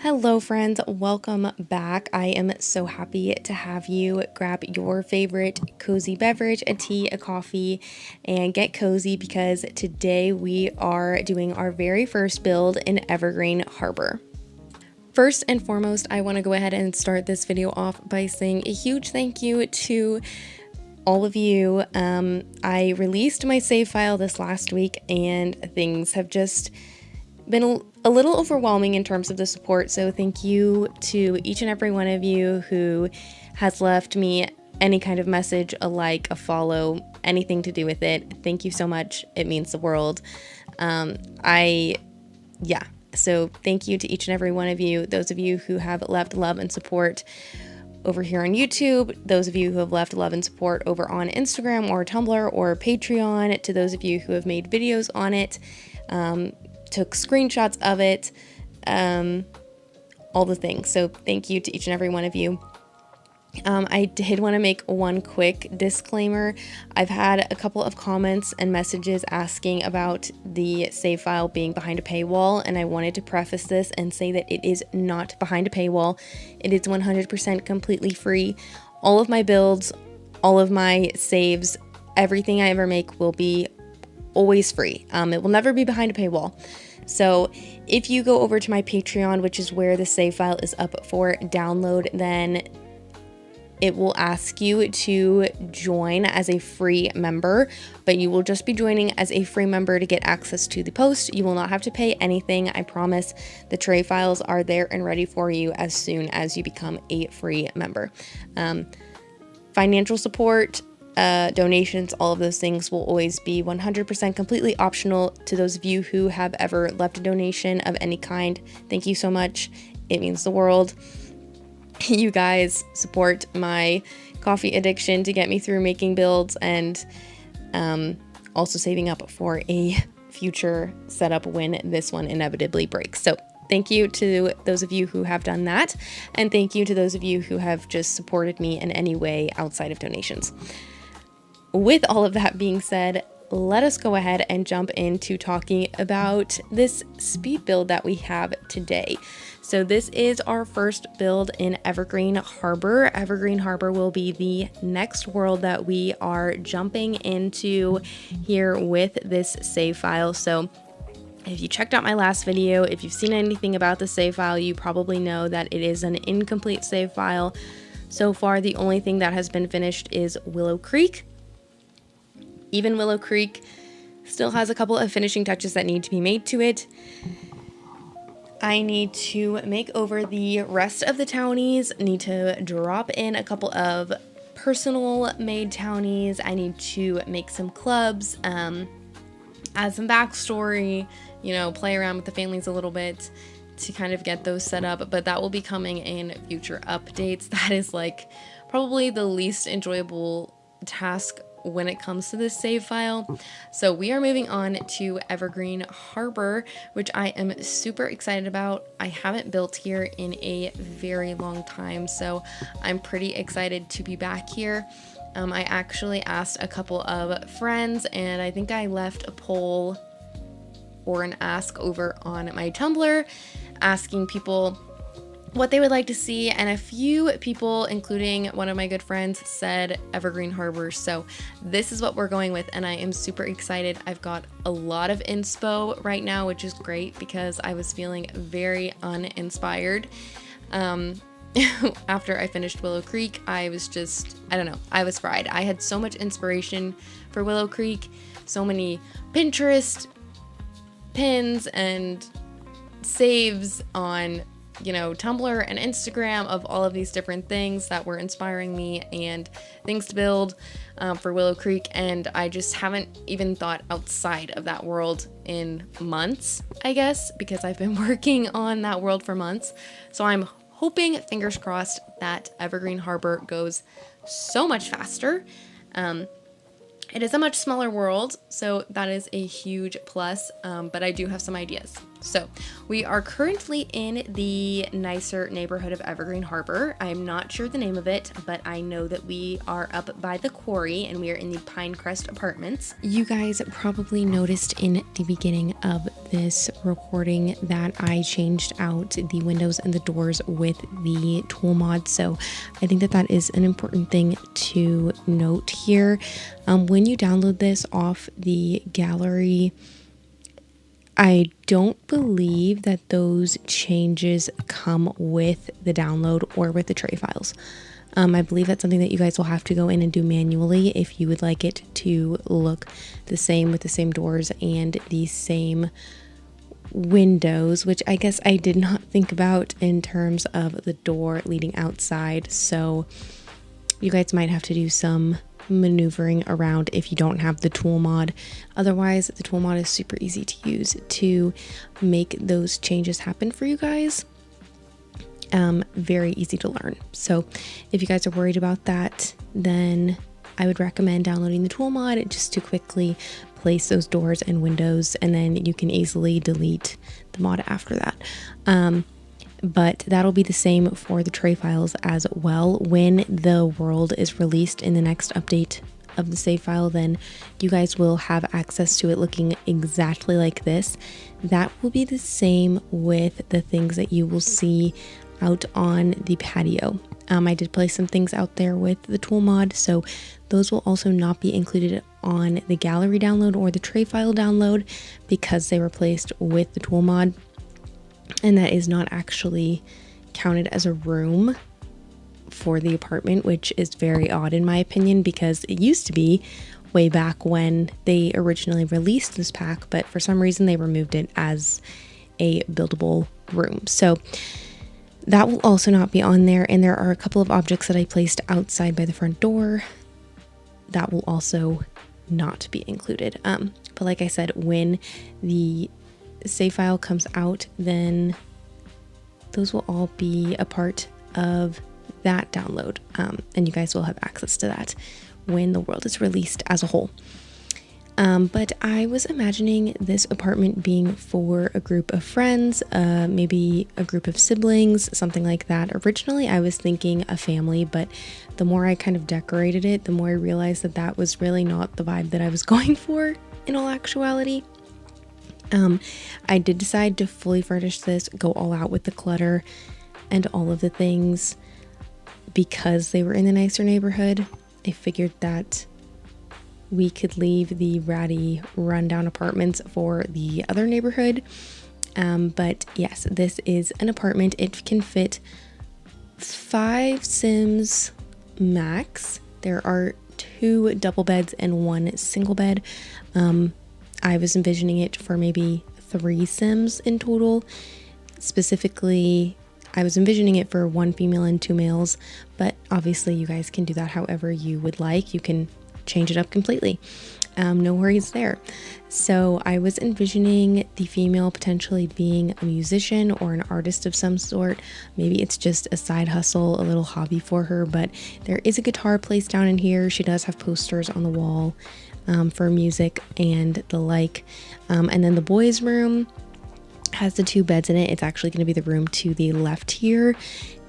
Hello friends, welcome back. I am so happy to have you grab your favorite cozy beverage, a tea, a coffee, and get cozy because today we are doing our very first build in Evergreen Harbor. First and foremost, I want to go ahead and start this video off by saying a huge thank you to all of you. I released my save file this last week and things have just been a little overwhelming in terms of the support, so thank you to each and every one of you who has left me any kind of message, a like, a follow, anything to do with it. Thank you so much. It means the world. So thank you to each and every one of you. Those of you who have left love and support over here on YouTube, those of you who have left love and support over on Instagram or Tumblr or Patreon, to those of you who have made videos on it, took screenshots of it, all the things. So thank you to each and every one of you. I did want to make one quick disclaimer. I've had a couple of comments and messages asking about the save file being behind a paywall, and I wanted to preface this and say that it is not behind a paywall. It is 100% completely free. All of my builds, all of my saves, everything I ever make will be always free. It will never be behind a paywall. So if you go over to my Patreon, which is where the save file is up for download, then it will ask you to join as a free member, but you will just be joining as a free member to get access to the post. You will not have to pay anything. I promise. The tray files are there and ready for you as soon as you become a free member. Financial support, donations, all of those things will always be 100% completely optional. To those of you who have ever left a donation of any kind, thank you so much. It means the world. You guys support my coffee addiction to get me through making builds and also saving up for a future setup when this one inevitably breaks. So thank you to those of you who have done that, and thank you to those of you who have just supported me in any way outside of donations. With all of that being said, let us go ahead and jump into talking about this speed build that we have today. So this is our first build in Evergreen Harbor. Evergreen Harbor will be the next world that we are jumping into here with this save file. So if you checked out my last video, if you've seen anything about the save file, you probably know that it is an incomplete save file. So far, the only thing that has been finished is Willow Creek. Even Willow Creek still has a couple of finishing touches that need to be made to it. I need to make over the rest of the townies, need to drop in a couple of personal made townies. I need to make some clubs, add some backstory, play around with the families a little bit to kind of get those set up, but that will be coming in future updates. That is like probably the least enjoyable task when it comes to this save file. So we are moving on to Evergreen Harbor, which I am super excited about. I haven't built here in a very long time, so I'm pretty excited to be back here. I actually asked a couple of friends, and I think I left a poll or an ask over on my Tumblr asking people what they would like to see, and a few people, including one of my good friends, said Evergreen Harbor. So this is what we're going with, and I am super excited. I've got a lot of inspo right now, which is great because I was feeling very uninspired. After I finished Willow Creek, I was just, I don't know, I was fried. I had so much inspiration for Willow Creek, so many Pinterest pins and saves on Tumblr and Instagram of all of these different things that were inspiring me and things to build for Willow Creek, and I just haven't even thought outside of that world in months, I guess, because I've been working on that world for months. So I'm hoping, fingers crossed, that Evergreen Harbor goes so much faster. It is a much smaller world, so that is a huge plus, but I do have some ideas. So we are currently in the nicer neighborhood of Evergreen Harbor. I'm not sure the name of it, but I know that we are up by the quarry and we are in the Pinecrest apartments. You guys probably noticed in the beginning of this recording that I changed out the windows and the doors with the T.O.O.L mod. So I think that that is an important thing to note here. When you download this off the gallery, I don't believe that those changes come with the download or with the tray files. I believe that's something that you guys will have to go in and do manually if you would like it to look the same with the same doors and the same windows, which I guess I did not think about in terms of the door leading outside. So you guys might have to do some maneuvering around if you don't have the T.O.O.L mod. Otherwise, the T.O.O.L mod is super easy to use to make those changes happen for you guys. Very easy to learn. So if you guys are worried about that, then I would recommend downloading the T.O.O.L mod just to quickly place those doors and windows, and then you can easily delete the mod after that. But that'll be the same for the tray files as well. When the world is released in the next update of the save file, then you guys will have access to it looking exactly like this. That will be the same with the things that you will see out on the patio. I did place some things out there with the T.O.O.L mod, so those will also not be included on the gallery download or the tray file download because they were placed with the T.O.O.L mod. And that is not actually counted as a room for the apartment, which is very odd in my opinion, because it used to be way back when they originally released this pack, but for some reason they removed it as a buildable room. So that will also not be on there. And there are a couple of objects that I placed outside by the front door that will also not be included. But like I said, when the save file comes out, then those will all be a part of that download, and you guys will have access to that when the world is released as a whole. But I was imagining this apartment being for a group of friends, maybe a group of siblings, something like that. Originally I was thinking a family, but the more I kind of decorated it, the more I realized that that was really not the vibe that I was going for in all actuality. I did decide to fully furnish this, go all out with the clutter and all of the things because they were in the nicer neighborhood. I figured that we could leave the ratty rundown apartments for the other neighborhood. But yes, this is an apartment. It can fit 5 Sims max. There are 2 double beds and 1 single bed. I was envisioning it for maybe 3 Sims in total. Specifically, I was envisioning it for 1 female and 2 males, but obviously you guys can do that however you would like. You can change it up completely. No worries there. So I was envisioning the female potentially being a musician or an artist of some sort. Maybe it's just a side hustle, a little hobby for her, but there is a guitar placed down in here. She does have posters on the wall for music and the like. And then the boys' room has the 2 beds in it. It's actually going to be the room to the left here.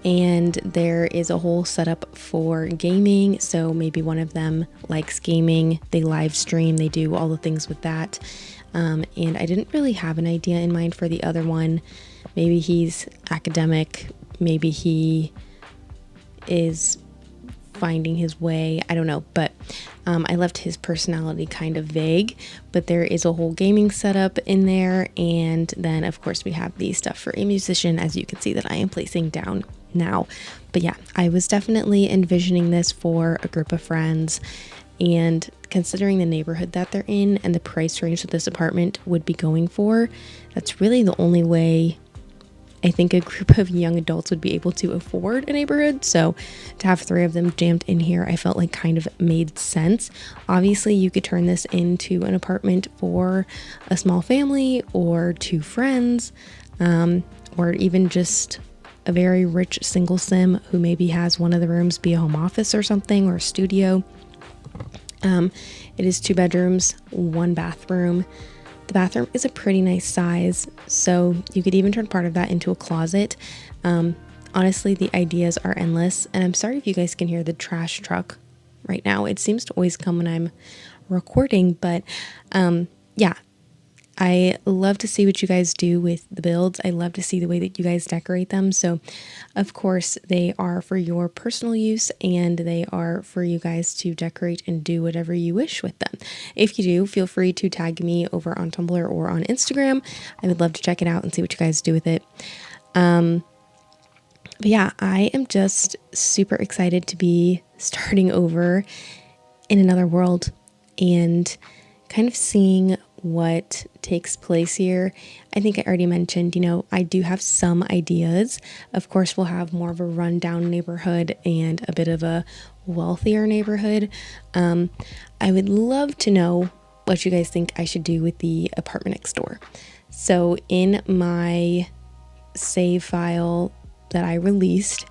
And there is a whole setup for gaming. So maybe one of them likes gaming. They live stream. They do all the things with that. And I didn't really have an idea in mind for the other one. Maybe he's academic. Maybe he is finding his way. I don't know, but I left his personality kind of vague, but there is a whole gaming setup in there. And then of course we have the stuff for a musician, as you can see that I am placing down now. But yeah, I was definitely envisioning this for a group of friends, and considering the neighborhood that they're in and the price range that this apartment would be going for, that's really the only way I think a group of young adults would be able to afford a neighborhood. So to have 3 of them jammed in here, I felt like kind of made sense. Obviously, you could turn this into an apartment for a small family or 2 friends, or even just a very rich single sim who maybe has one of the rooms be a home office or something, or a studio. It is 2 bedrooms, 1 bathroom. The bathroom is a pretty nice size, so you could even turn part of that into a closet. Honestly, the ideas are endless, and I'm sorry if you guys can hear the trash truck right now. It seems to always come when I'm recording, but yeah, I love to see what you guys do with the builds. I love to see the way that you guys decorate them. So of course they are for your personal use, and they are for you guys to decorate and do whatever you wish with them. If you do, feel free to tag me over on Tumblr or on Instagram. I would love to check it out and see what you guys do with it. But yeah, I am just super excited to be starting over in another world and kind of seeing what takes place here. I think I already mentioned, I do have some ideas. Of course, we'll have more of a rundown neighborhood and a bit of a wealthier neighborhood. I would love to know what you guys think I should do with the apartment next door. So in my save file that I released,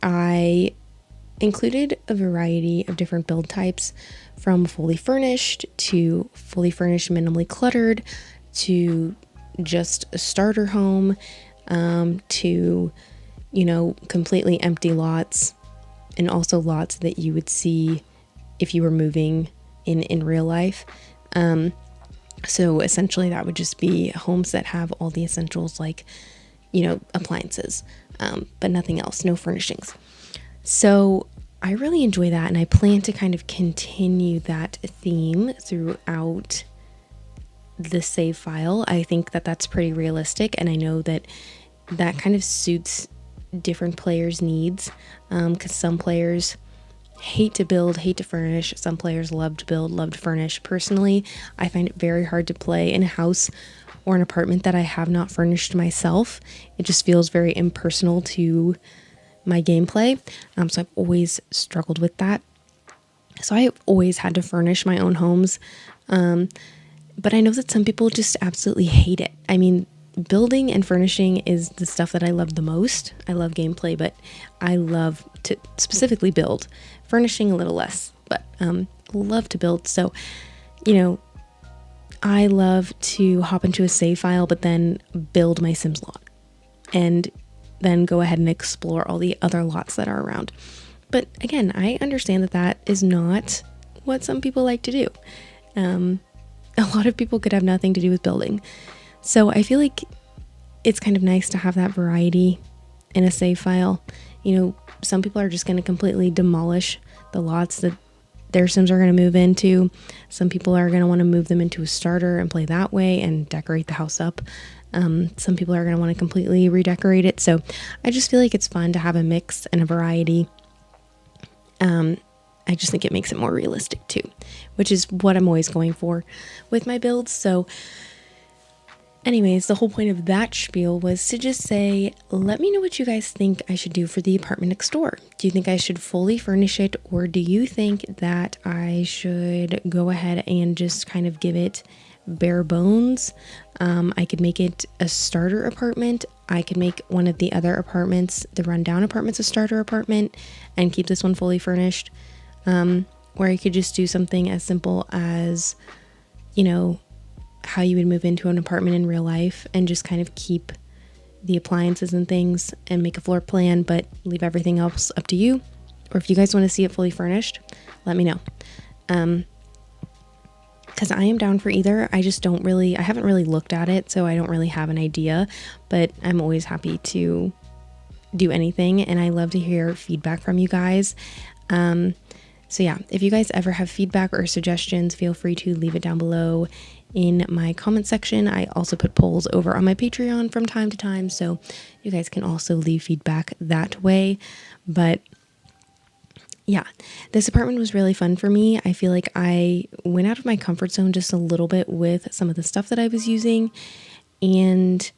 I included a variety of different build types, from fully furnished to fully furnished minimally cluttered to just a starter home, to completely empty lots, and also lots that you would see if you were moving in real life. So essentially that would just be homes that have all the essentials like appliances, but nothing else, no furnishings. So I really enjoy that, and I plan to kind of continue that theme throughout the save file. I think that that's pretty realistic, and I know that that kind of suits different players' needs, because some players hate to build, hate to furnish. Some players love to build, love to furnish. Personally, I find it very hard to play in a house or an apartment that I have not furnished myself. It just feels very impersonal to my gameplay. So I've always struggled with that. So I have always had to furnish my own homes. But I know that some people just absolutely hate it. I mean, building and furnishing is the stuff that I love the most. I love gameplay, but I love to specifically build. Furnishing a little less, but love to build. So, I love to hop into a save file, but then build my Sims lot and then go ahead and explore all the other lots that are around. But again, I understand that that is not what some people like to do. A lot of people could have nothing to do with building. So I feel like it's kind of nice to have that variety in a save file. Some people are just going to completely demolish the lots that their Sims are going to move into. Some people are going to want to move them into a starter and play that way and decorate the house up. Some people are going to want to completely redecorate it. So I just feel like it's fun to have a mix and a variety. I just think it makes it more realistic too, which is what I'm always going for with my builds. So anyways, the whole point of that spiel was to just say, let me know what you guys think I should do for the apartment next door. Do you think I should fully furnish it, or do you think that I should go ahead and just kind of give it bare bones? I could make it a starter apartment. I could make one of the other apartments, the rundown apartments, a starter apartment and keep this one fully furnished. Or I could just do something as simple as, how you would move into an apartment in real life and just kind of keep the appliances and things and make a floor plan, but leave everything else up to you. Or if you guys want to see it fully furnished, let me know. Because I am down for either. I haven't really looked at it, so I don't really have an idea, but I'm always happy to do anything, and I love to hear feedback from you guys. So yeah, if you guys ever have feedback or suggestions, feel free to leave it down below in my comment section. I also put polls over on my Patreon from time to time, so you guys can also leave feedback that way. But yeah, this apartment was really fun for me. I feel like I went out of my comfort zone just a little bit with some of the stuff that I was using, and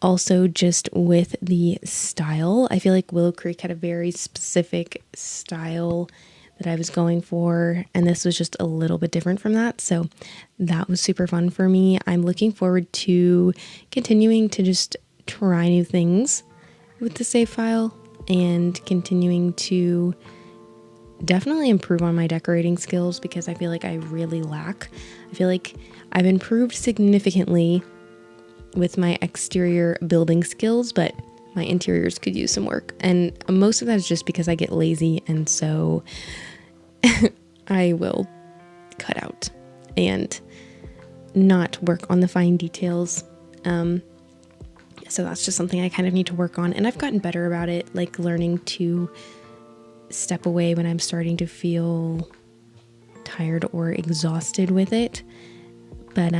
also just with the style. I feel like Willow Creek had a very specific style that I was going for, and this was just a little bit different from that. So that was super fun for me. I'm looking forward to continuing to just try new things with the save file and continuing to definitely improve on my decorating skills because I feel like I really lack. I feel like I've improved significantly with my exterior building skills, but my interiors could use some work. And most of that is just because I get lazy, and so I will cut out and not work on the fine details. So that's just something I kind of need to work on, and I've gotten better about it, like learning to step away when I'm starting to feel tired or exhausted with it. But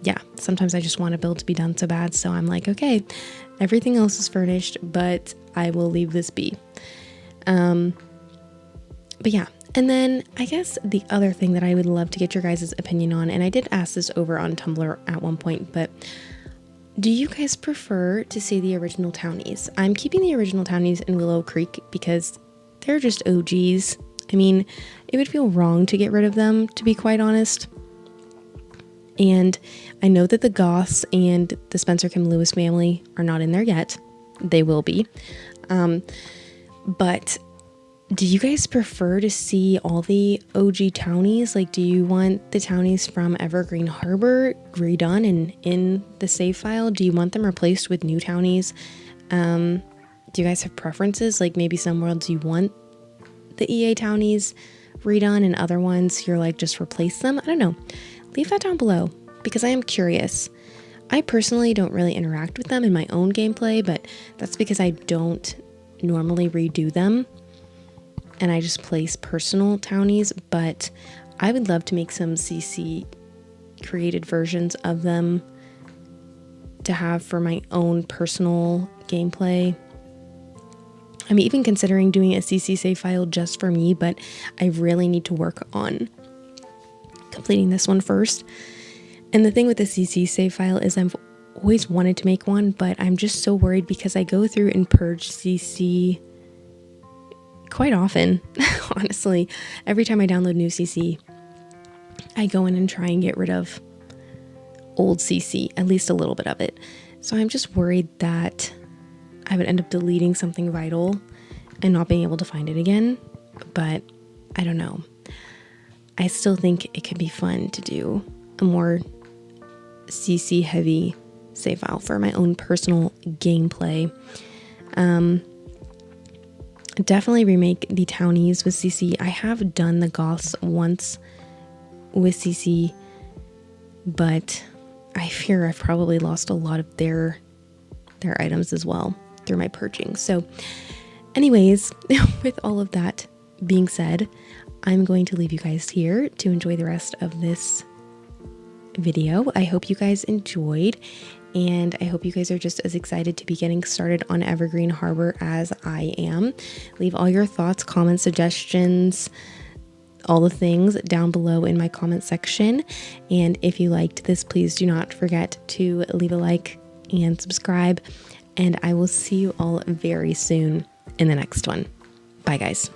yeah, sometimes I just want a build to be done so bad, so I'm like, okay, everything else is furnished, but I will leave this be. But yeah, and then I guess the other thing that I would love to get your guys' opinion on, and I did ask this over on Tumblr at one point, but do you guys prefer to see the original townies? I'm keeping the original townies in Willow Creek because they're just OGs. I mean, it would feel wrong to get rid of them, to be quite honest. And I know that the Goths and the Spencer Kim Lewis family are not in there yet. They will be. But do you guys prefer to see all the OG townies? Like, do you want the townies from Evergreen Harbor redone and in the save file? Do you want them replaced with new townies? Do you guys have preferences? Like, maybe some worlds you want the EA townies redone and other ones you're like, just replace them? I don't know. Leave that down below because I am curious. I personally don't really interact with them in my own gameplay, but that's because I don't normally redo them. And I just place personal townies, but I would love to make some CC created versions of them to have for my own personal gameplay. I'm even considering doing a CC save file just for me, but I really need to work on completing this one first. And the thing with the CC save file is I've always wanted to make one, but I'm just so worried because I go through and purge CC quite often. Honestly, every time I download new CC, I go in and try and get rid of old CC, at least a little bit of it. So I'm just worried that I would end up deleting something vital and not being able to find it again. But I don't know. I still think it could be fun to do a more CC heavy save file for my own personal gameplay. Definitely remake the townies with CC. I have done the Goths once with CC, but I fear I've probably lost a lot of their items as well through my purging. So anyways, with all of that being said, I'm going to leave you guys here to enjoy the rest of this video. I hope you guys enjoyed, and I hope you guys are just as excited to be getting started on Evergreen Harbor as I am. Leave all your thoughts, comments, suggestions, all the things down below in my comment section. And if you liked this, please do not forget to leave a like and subscribe. And I will see you all very soon in the next one. Bye, guys.